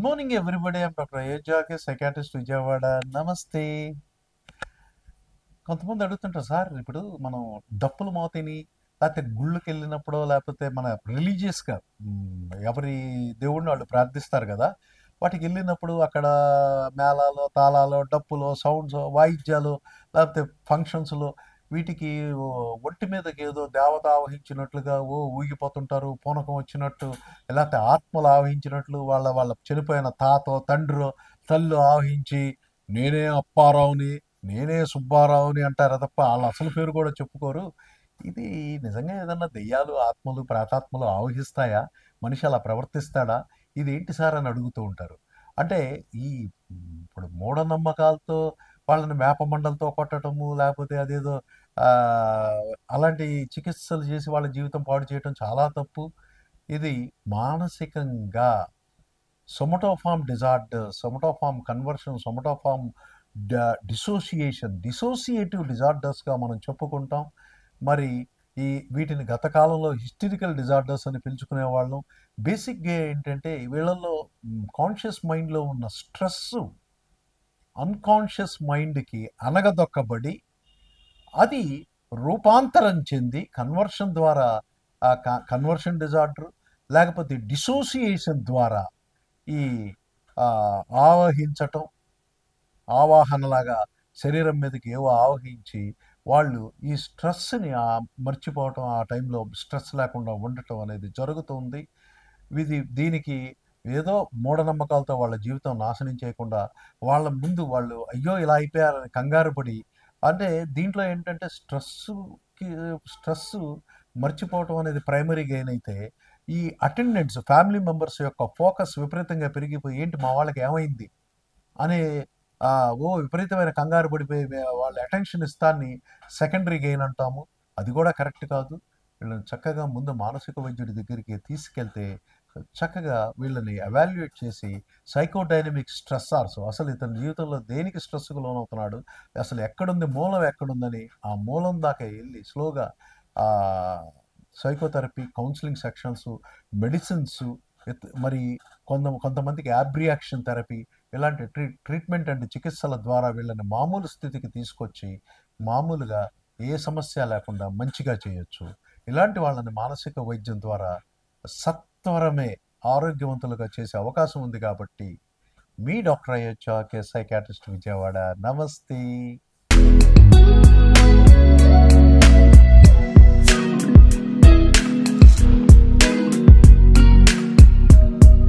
Good morning everybody. I'm doctor అయోధ్యాకే psychiatrist Vijayawada. నమస్తే. కొంతమంది అడుగుతుంటారు, సార్ ఇప్పుడు మనం డప్పుల మోతని లేకపోతే గుళ్ళకి వెళ్ళినప్పుడు లేకపోతే మన రిలీజియస్గా ఎవరి దేవుడిని వాళ్ళు ప్రార్థిస్తారు కదా, వాటికి వెళ్ళినప్పుడు అక్కడ మేళాలు తాళాలు డప్పులు సౌండ్స్ వాయిద్యాలు లేకపోతే ఫంక్షన్స్లో వీటికి ఒంటి మీదకి ఏదో దేవత ఆవహించినట్లుగా ఊగిపోతుంటారు, పూనకం వచ్చినట్టు, లేకపోతే ఆత్మలు ఆవహించినట్లు వాళ్ళ వాళ్ళ చనిపోయిన తాతో తండ్రో తల్లు ఆవహించి నేనే అప్పారావుని నేనే సుబ్బారావుని అంటారు తప్ప వాళ్ళ అసలు పేరు కూడా చెప్పుకోరు. ఇది నిజంగా ఏదన్నా దెయ్యాలు ఆత్మలు ప్రేతాత్మలు ఆవహిస్తాయా? మనిషి అలా ప్రవర్తిస్తాడా? ఇదేంటి సార్ అని అడుగుతూ ఉంటారు. అంటే ఈ ఇప్పుడు మూఢనమ్మకాలతో వాళ్ళని వేపమండలతో కొట్టడము లేకపోతే అదేదో అలాంటి చికిత్సలు చేసి వాళ్ళ జీవితం పాడు చేయటం చాలా తప్పు. ఇది మానసికంగా సొమటోఫార్మ్ డిజార్డర్, సొమటోఫార్మ్ కన్వర్షన్, సొమటోఫార్మ్ డిసోసియేటివ్ డిజార్డర్స్గా మనం చెప్పుకుంటాం. మరి వీటిని గత కాలంలో హిస్టరికల్ డిజార్డర్స్ అని పిలుచుకునే వాళ్ళం. బేసిక్గా ఏంటంటే వీళ్ళల్లో కాన్షియస్ మైండ్లో ఉన్న స్ట్రెస్ అన్కాన్షియస్ మైండ్కి అనగదొక్కబడి అది రూపాంతరం చెంది కన్వర్షన్ ద్వారా కన్వర్షన్ డిజార్డర్ లేకపోతే డిసోసియేషన్ ద్వారా ఈ ఆవహించటం, ఆవాహనలాగా శరీరం మీదకి ఏవో ఆవహించి వాళ్ళు ఈ స్ట్రెస్ని మర్చిపోవటం, ఆ టైంలో స్ట్రెస్ లేకుండా ఉండటం అనేది జరుగుతుంది. దీనికి ఏదో మూఢనమ్మకాలతో వాళ్ళ జీవితం నాశనం చేయకుండా వాళ్ళ ముందు వాళ్ళు అయ్యో ఇలా అయిపోయారని కంగారు పడి, అంటే దీంట్లో ఏంటంటే స్ట్రెస్ మర్చిపోవటం అనేది ప్రైమరీ గెయిన్ అయితే ఈ అటెండెంట్స్ ఫ్యామిలీ మెంబర్స్ యొక్క ఫోకస్ విపరీతంగా పెరిగిపోయి ఏంటి మా వాళ్ళకి ఏమైంది అనే విపరీతమైన కంగారు పడిపోయి వాళ్ళ అటెన్షన్ ఇస్తాన్ని సెకండరీ గెయిన్ అంటాము. అది కూడా కరెక్ట్ కాదు. వీళ్ళని చక్కగా ముందు మానసిక వైద్యుడి దగ్గరికి తీసుకెళ్తే చక్కగా వీళ్ళని ఎవాల్యుయేట్ చేసి సైకోడైనమిక్ స్ట్రెస్సార్స్ అసలు ఇతని జీవితంలో దేనికి స్ట్రెస్కు లోనవుతున్నాడు, అసలు ఎక్కడుంది మూలం ఎక్కడుందని ఆ మూలం దాకా వెళ్ళి స్లోగా సైకోథెరపీ, కౌన్సిలింగ్ సెక్షన్స్, మెడిసిన్స్, మరి కొంతమందికి యాబ్రియాక్షన్ థెరపీ ఇలాంటి ట్రీట్మెంట్ అండ్ చికిత్సల ద్వారా వీళ్ళని మామూలు స్థితికి తీసుకొచ్చి మామూలుగా ఏ సమస్య లేకుండా మంచిగా చేయొచ్చు. ఇలాంటి వాళ్ళని మానసిక వైద్యం ద్వారా సత్వరమే ఆరోగ్యవంతులుగా చేసే అవకాశం ఉంది. కాబట్టి మీ డాక్టర్ అయ్యొచ్చా కే సైకాట్రిస్ట్ విజయవాడ. నమస్తే.